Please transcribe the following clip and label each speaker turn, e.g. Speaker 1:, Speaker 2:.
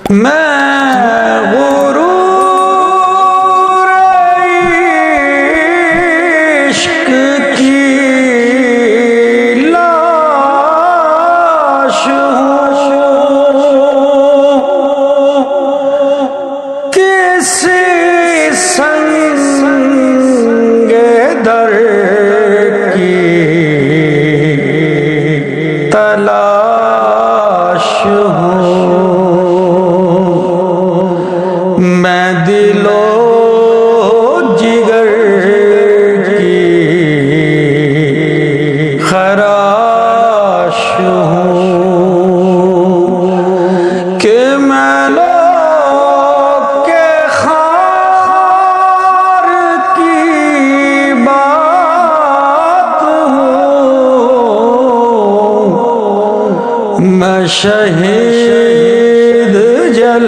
Speaker 1: میں غرور عشق کی لاش ہوں، کسی سنگ در کی تلاش ہوں، میں دل و جگر کی خراش ہوں، کہ میں لوگ کے خار کی بات ہوں، میں شہید جل